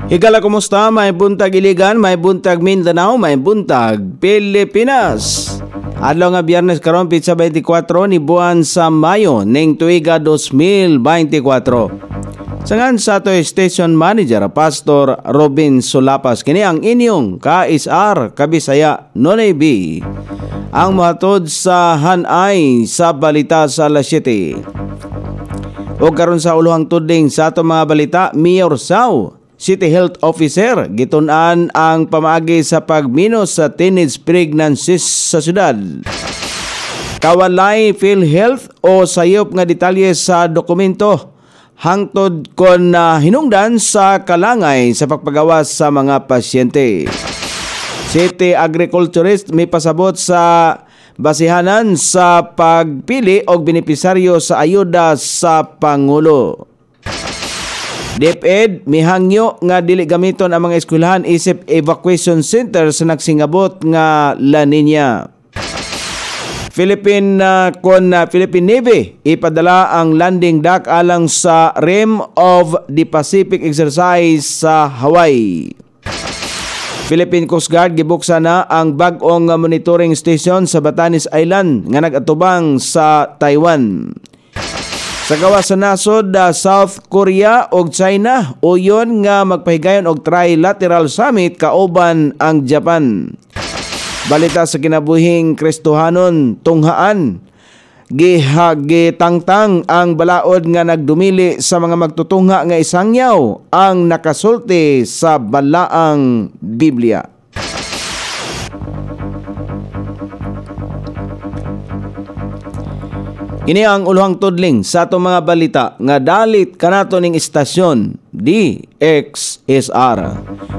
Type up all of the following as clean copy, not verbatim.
Higala, kumusta? May buntag Iligan, may buntag Mindanao, may buntag Pilipinas. Adlaw nga Biyernes karon pitsa 24 ni buwan sa Mayo ning tuiga 2024. Sangan sa ato station manager Pastor Robin Sulapas, kini ang inyong KSR Kabisaya Nonay B. Ang mahatod sa hanay sa balita sa alas 7. O karon sa uluhang tudling sa ato mga balita, Mayor Sao City Health Officer gitun-an ang pamaagi sa pagminos sa teenage pregnancies sa syudad. Kawalay PhilHealth o sayop nga detalye sa dokumento hangtod kon hinungdan sa kalangay sa pagpagawas sa mga pasyente. City Agriculturist may pasabot sa basihanan sa pagpili og benepisaryo sa ayuda sa Pangulo. DepEd mihangyo nga dili gamiton ang mga eskwelahan isip evacuation center sa nagsingabot nga La Nina. Philippine Navy ipadala ang landing dock alang sa Rim of the Pacific exercise sa Hawaii. Philippine Coast Guard gibuksan na ang bag-ong monitoring station sa Batanes Island nga nagatubang sa Taiwan. Sa gawas sa nasod, South Korea o China uyon nga magpahigayon og trilateral summit kauban ang Japan. Balita sa kinabuhing Kristohanon tunghaan, gitangtang ang balaod nga nagdumili sa mga magtutungha nga isangyaw ang nakasulti sa balaang Biblia. Ini ang uluhang tudling sa atong mga balita nga dalit kanato ning istasyon DXSR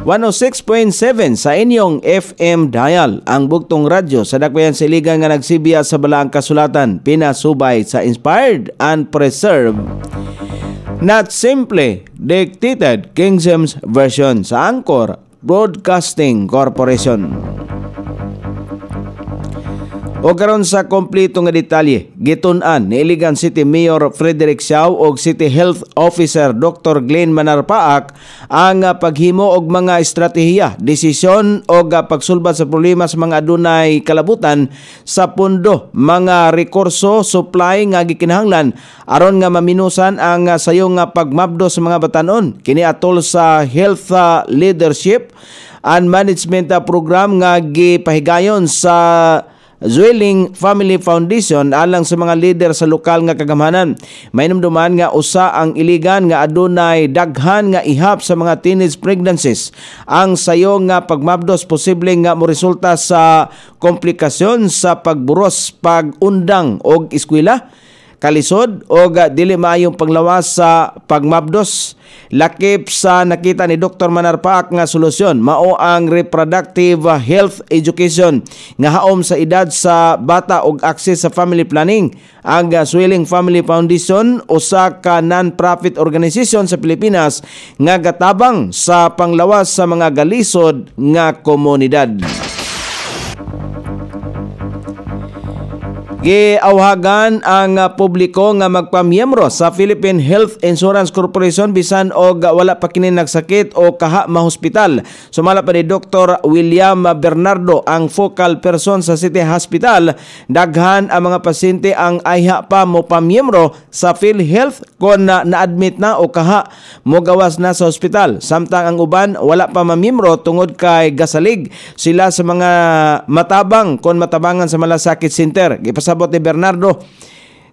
106.7 sa inyong FM dial, ang bugtong radyo sa dakbayan sa Iligan nga nagsibiya sa balaang kasulatan, pinasubay sa inspired and preserved, not simply dictated King James Version sa Anchor Broadcasting Corporation. O karon sa kompleto nga detalye, gitun-an ni Iligan City Mayor Frederick Siao og City Health Officer Dr. Glenn Manarpaak ang paghimo og mga estratehiya, desisyon o pagsulbad sa problema sa mga adunay kalabutan sa pundo, mga rekurso, supply nga gikinahanglan aron nga maminusan ang sayong nga pagmabdo sa mga batanon. Kini atol sa Health Leadership and Management Program nga gipahigayon sa Zwilling Family Foundation alang sa mga leader sa lokal nga kagamhanan. May namduman nga usa ang Iligan nga adunay daghan nga ihap sa mga teenage pregnancies. Ang sayo nga pagmabdos posible nga moresulta sa komplikasyon sa pagburos, pag-undang og eskwela, kalisod o dili maayong panglawas sa pagmabdos. Lakip sa nakita ni Dr. Manarpaak nga solusyon mao ang reproductive health education nga haom sa edad sa bata og access sa family planning. Ang Swelling Family Foundation usa ka non-profit organization sa Pilipinas nga gatabang sa panglawas sa mga galisod nga komunidad. Giawhagan ang publiko nga magpamiyembro sa Philippine Health Insurance Corporation bisan og wala pa kini nagsakit o kaha mahospital. Sumala pa ni Dr. William Bernardo, ang focal person sa City Hospital, daghan ang mga pasyente ang ayha pa mo pamiyembro sa PhilHealth kon na-admit na o kaha mo gawas na sa hospital. Samtang ang uban wala pa mamiyembro tungod kay gasalig sila sa mga matabang kon matabangan sa malasakit center. Sabot ni Bernardo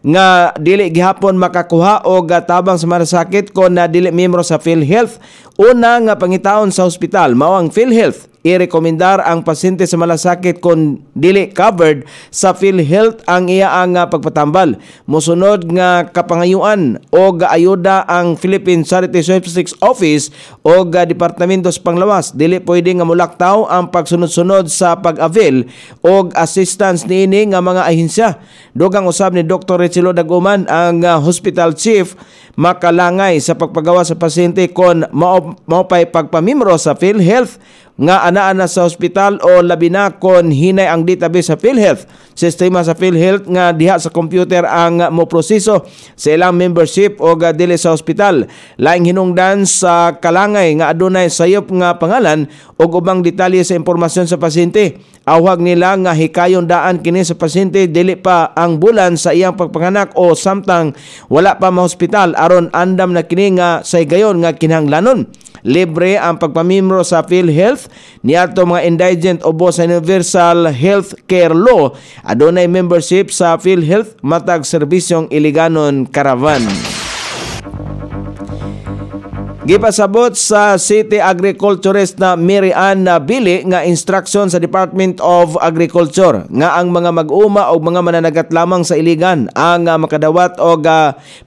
nga dili gihapon makakuha o gatabang sa malasakit kon na dili miyembro sa PhilHealth. Una nga pangitaon sa hospital mao ang PhilHealth i-rekomendar ang pasyente sa malasakit kung dili covered sa PhilHealth ang iya ang pagpatambal. Musunod nga kapangayuan o ayuda ang Philippine Charity Statistics Office o Departamento sa Panglawas. Dili pwede nga mulaktaw ang pagsunod-sunod sa pag-avail o assistance niini nga mga ahensya. Dugang usab ni Dr. Richilo Daguman, ang hospital chief, makalangay sa pagpagawa sa pasyente kon mao pay pagpamimro sa PhilHealth nga anaa sa hospital o labi na kon hinay ang database sa PhilHealth. Sistema sa PhilHealth nga diha sa computer ang moproseso sa ilang membership o dili sa hospital. Laing hinungdan sa kalangay nga adunay sayop nga pangalan o ubang detalye sa impormasyon sa pasyente. Awhag nila nga hikayon daan kini sa pasyente dili pa ang bulan sa iyang pagpanganak o samtang wala pa ma-hospital aron andam na kini nga sa higayon nga kinahanglanon. Libre ang pagpamimro sa PhilHealth niadto mga indigent ubo sa Universal Health Care Law. Adunay membership sa PhilHealth matag serbisyong iliganon karavan. Gipasabot sa City Agriculturist na Mary Ann Bili nga instruction sa Department of Agriculture nga ang mga mag-uma o mga mananagat lamang sa iligan ang makadawat og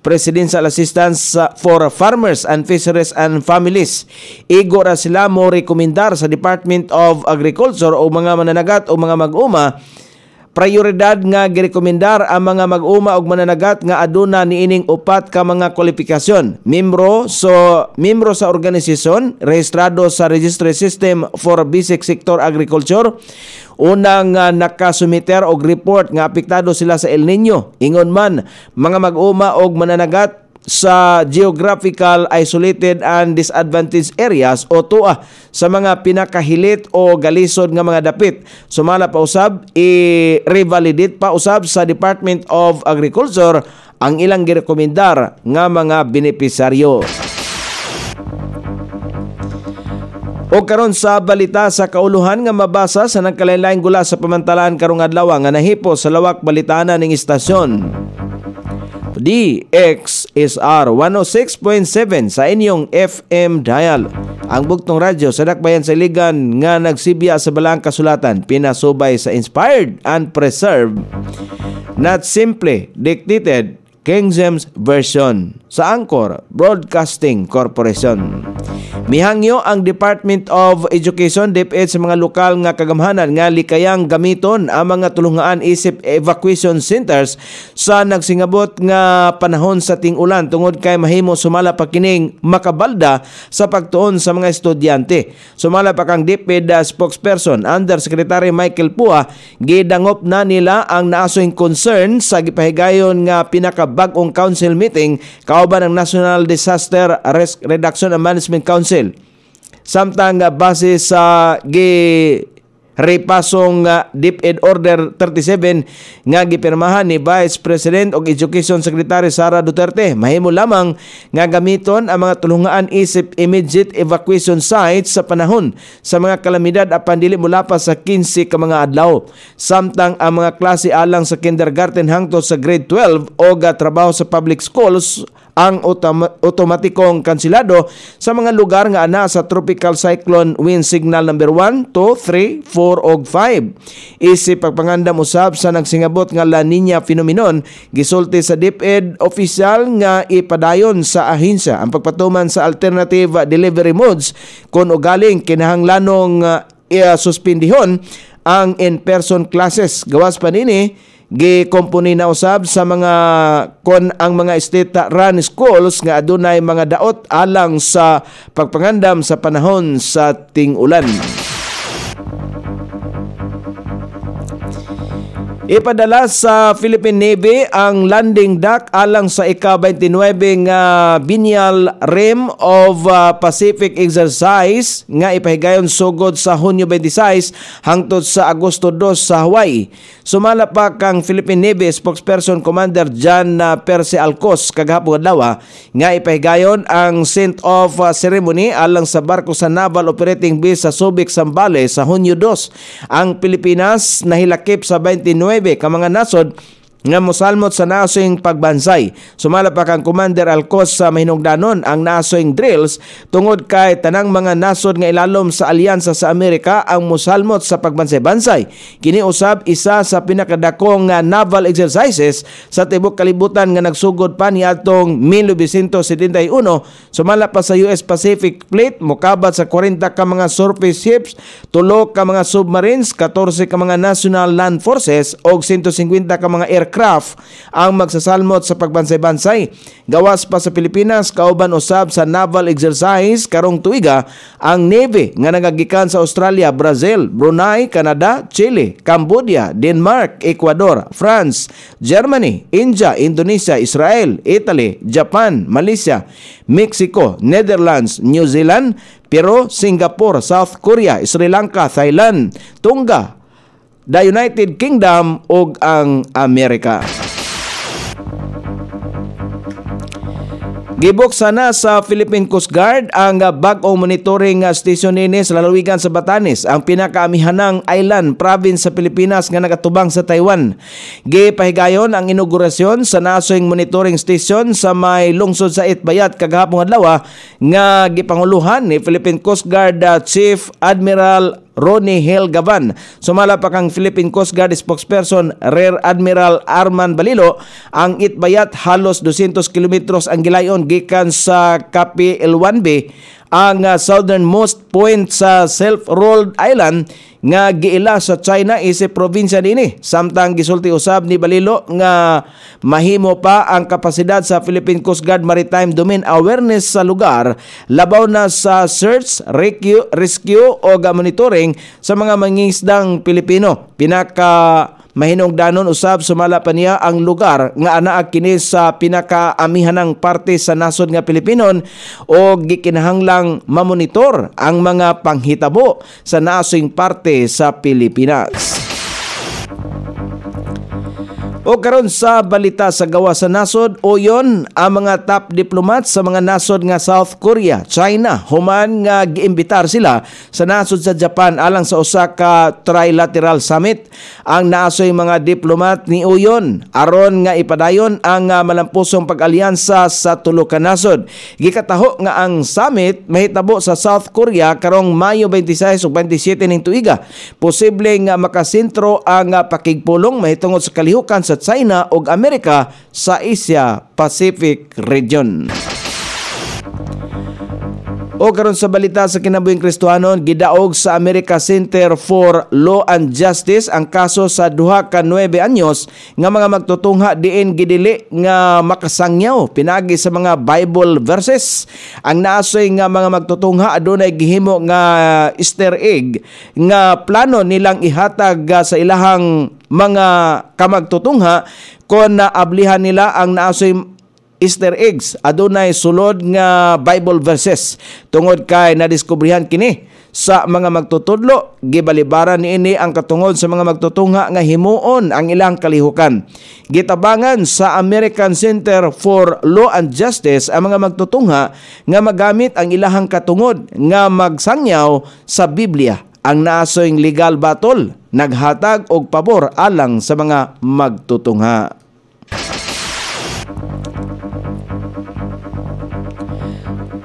Presidential Assistance for Farmers and Fisheries and Families. Igo ra sila mo rekomendar sa Department of Agriculture o mga mananagat o mga mag-uma prioridad nga girekomendar ang mga mag-uma og mananagat nga aduna niining upat ka mga kwalifikasyon. Membro sa organisasyon rehistrado sa Registry System for Basic Sector Agriculture. Unang nakasumiter og report nga apektado sila sa El Nino. Ingon man mga mag-uma og mananagat sa geographical isolated and disadvantaged areas o TUA sa mga pinakahilit o galisod nga mga dapit. Sumala pa usab i-revalidate pa usab sa Department of Agriculture ang ilang girekomendar nga mga benepisaryo. O karon sa balita sa kauluhan nga mabasa sa nagkalain-laing gula sa pamantalaan karong adlaw nga nahipo sa lawak balitana ning istasyon. DXSR 106.7 sa inyong FM dial. Ang bugtong radyo sa dakbayan sa iligan nga nagsibya sa balang kasulatan, pinasubay sa inspired and preserved, not simply dictated King James Version sa Anchor Broadcasting Corporation. Mihangyo ang Department of Education DepEd sa mga lokal nga kagamhanan nga likayang gamiton ang mga tulungaan isip evacuation centers sa nagsingabot nga panahon sa ting-ulan tungod kay mahimo sumala pa kining makabalda sa pagtuon sa mga estudyante. Sumala pa kang DepEd spokesperson Undersecretary Michael Pua, gidangop na nila ang naasoing concern sa gipahigayon nga pinakabag-ong council meeting kauban ng National Disaster Risk Reduction and Management Council. Samtang base sa repasong DepEd Order 37 nga gipirmahan ni Vice President og Education Secretary Sara Duterte, mahimo lamang nga gamiton ang mga tulungaan isip immediate evacuation sites sa panahon sa mga kalamidad apan dili mulapas sa 15 ka mga adlaw. Samtang ang mga klase alang sa kindergarten hangtod sa grade 12 o trabaho sa public schools ang otomatikong kansilado sa mga lugar nga ana sa tropical cyclone wind signal number 1, 2, 3, 4 ug 5. Isip pagpangandam usab sa nagsingabot nga La Nina phenomenon, gisulti sa DepEd official nga ipadayon sa ahensya ang pagpatuman sa alternative delivery modes kung ugaling kinahanglanong suspendihon ang in-person classes. Gawas pa nini gikompuni na usab sa mga ang mga state-run schools nga adunay mga daot alang sa pagpangandam sa panahon sa ting-ulan. Ipadala sa Philippine Navy ang landing dock alang sa ika-29 nga Biennial Rim of Pacific Exercise nga ipahigayon sugod sa Hunyo 26 hangtod sa Agosto 2 sa Hawaii. Sumala pa kang Philippine Navy spokesperson Commander John Percy Alcos kagahapon adlaw nga ipahigayon ang send-off ceremony alang sa barko sa Naval Operating Base sa Subic, Zambales sa Hunyo 2. Ang Pilipinas nahilakip sa 29 ka mga nasod nga mosalmot sa nasoing pagbansay. Sumala pa kang Commander Alcos sa mahinungdanon ang nasoing drills tungod kay tanang mga nasod nga ilalom sa alyansa sa Amerika ang mosalmot sa pagbansay-bansay. Kini usab isa sa pinakadakong naval exercises sa tibok kalibutan nga nagsugod pa niadtong 1971. Sumala pa sa US Pacific Fleet, mokabat sa 40 ka mga surface ships, 3 ka mga submarines, 14 ka mga national land forces o 150 ka mga aircraft aircraft ang magsasalmot sa pagbansay-bansay. Gawas pa sa Pilipinas, kauban usab sa naval exercise karong tuiga ang Navy nga nagagikan sa Australia, Brazil, Brunei, Canada, Chile, Cambodia, Denmark, Ecuador, France, Germany, India, Indonesia, Israel, Italy, Japan, Malaysia, Mexico, Netherlands, New Zealand, Peru, Singapore, South Korea, Sri Lanka, Thailand, Tonga, the United Kingdom ug ang Amerika. Gibuksan na sa Philippine Coast Guard ang bag-ong monitoring station nini sa lalawigan sa Batanes, ang pinakaamihanang island province sa Pilipinas nga nagatubang sa Taiwan. Gipahigayon ang inaugurasyon sa nasoing monitoring station sa may lungsod sa Itbayat kagahapon adlaw nga gipanguluhan ni Philippine Coast Guard Chief Admiral Ronnie Hill Gavan. Sumala pa kang Philippine Coast Guard spokesperson Rear Admiral Arman Balilo. Ang Itbayat halos 200 kilometros ang gilayon gikan sa Cape L1B, ang southernmost point sa self-rolled island nga giila sa China isip probinsya nini. Samtang gisulti usab ni Balilo nga mahimo pa ang kapasidad sa Philippine Coast Guard Maritime Domain Awareness sa lugar, labaw na sa search, rescue o monitoring sa mga mangingisdang Pilipino. Pinaka mahinungdanon usab sumala pa niya ang lugar nga anaa kini sa pinakaamihanang parte sa nasod nga Pilipinon o gikinahanglang mamonitor ang mga panghitabo sa nasing parte sa Pilipinas. O karon sa balita sa gawa sa nasod, uyon ang mga top diplomats sa mga nasod nga South Korea, China, human nga giimbitar sila sa nasod sa Japan alang sa usa ka trilateral summit. Ang naasoy mga diplomat ni uyon aron nga ipadayon ang malampusong pag-alyansa sa tulo ka nasod. Gikataho nga ang summit mahitabo sa South Korea karong Mayo 26 ug 27 ning tuiga. Posible nga makasentro ang pakigpulong mahitungod sa kalihukan sa China ug Amerika sa Asia Pacific region. O karon sa balita sa kinabuhing Kristohanon, gidaog sa America Center for Law and Justice ang kaso sa duha ka 9 anyos nga mga magtutungha diin gidili nga makasangyaw pinagi sa mga Bible verses. Ang naasoy nga mga magtutungha adunay gihimo nga Easter egg nga plano nilang ihatag sa ilahang mga kamagtutungha kon naablihan nila ang naasoy Easter eggs adunay sulod nga Bible verses. Tungod kay nadiskubrihan kini sa mga magtutudlo, gibalibaran niini ang katungod sa mga magtutungha nga himuon ang ilang kalihukan. Gitabangan sa American Center for Law and Justice ang mga magtutungha nga magamit ang ilahang katungod nga magsangyaw sa Biblia. Ang naasoyng legal battle naghatag og pabor alang sa mga magtutungha.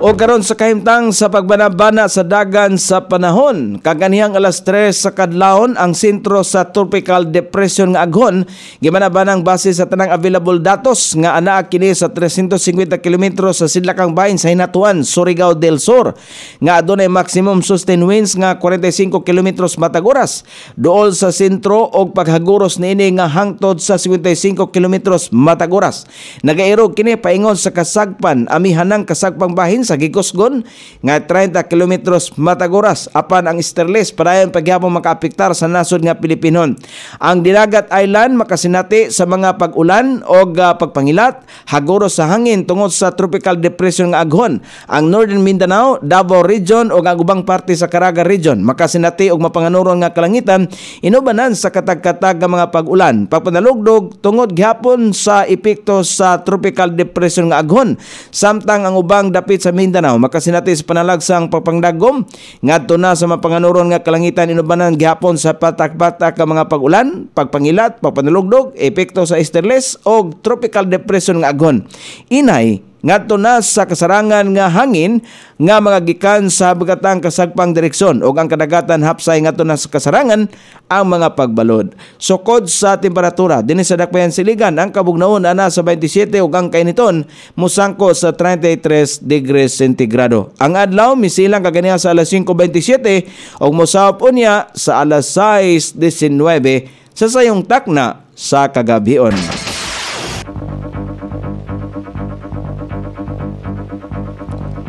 O karon sa kahimtang sa pagbanabana sa dagan sa panahon, kaganihang alas 3 sa kadlawon ang sentro sa tropical depression nga aghon gimanabanang base sa tanang available datos nga anaa kini sa 350 km sa sidlakang bahin sa Hinatuan, Surigao del Sur, nga adunay maximum sustained winds nga 45 km matag oras. Duol sa sentro og paghaguros niini nga hangtod sa 55 km matag oras. Nagairog kini paingon sa kasagpan amihanang kasagpang bahin sa Gigosgon nga 30 kilometros matag oras. Apan ang Sterles padayon pagyapon makaapektar sa nasod nga Pilipinon. Ang Dinagat Island makasinati sa mga pag-ulan o pagpangilat, haguros sa hangin tungod sa tropical depression nga aghon. Ang Northern Mindanao, Davao Region o ang ubang parte sa Caraga Region makasinati og mapanganuron nga kalangitan inubanan sa katag-katag nga mga pag-ulan. Pagpanalugdog tungod gihapon sa epekto sa tropical depression nga aghon. Samtang ang ubang dapit sa Mindanao makasinati sa panalagsang pagpangdagom ngadto na sa mapanganuron nga kalangitan inubanan gihapon sa patak-patak nga mga pag-ulan, pagpangilat, pagpanalugdog, epekto sa Easterles o tropical depression nga aghon. Inay ngadto na sa kasarangan nga hangin nga magagikan sa habagatang kasagpang direksyon o ang kadagatan hapsay ngadto na sa kasarangan ang mga pagbalod. Sukod sa temperatura dinhi sa dakbayan siligan ang kabugnaon ana sa 27 ug ang kainiton musangko sa 33 degrees sentigrado. Ang adlaw misilang kaganiha sa alas 5:27 ug mosawop unya sa alas 6:19 sa sayong takna sa kagabion.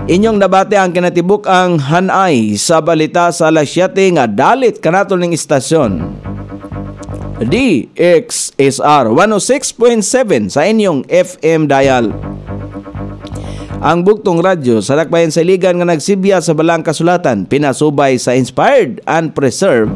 Inyong nabate ang kinatibuk ang hanay sa balita sa alas 7 nga dalit kanato ning istasyon. DXSR 106.7 sa inyong FM dial. Ang bugtong radyo sa dakbayan sa iligan nga nagsibya sa balang kasulatan pinasubay sa inspired and preserved,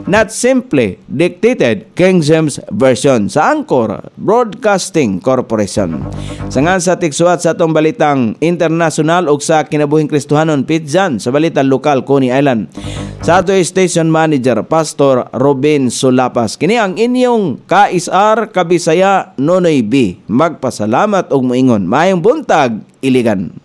not simply dictated King James Version sa Anchor Broadcasting Corporation. Sangan sa tiksuat sa atong balitang internasyonal ug sa kinabuhing Kristohanon pitjan sa balitang lokal Coney Island. Sa ato station manager Pastor Robin Sulapas. Kini ang inyong kaisar Kabisaya Nonoy B. Magpasalamat og moingon. Maayong buntag, Iligan.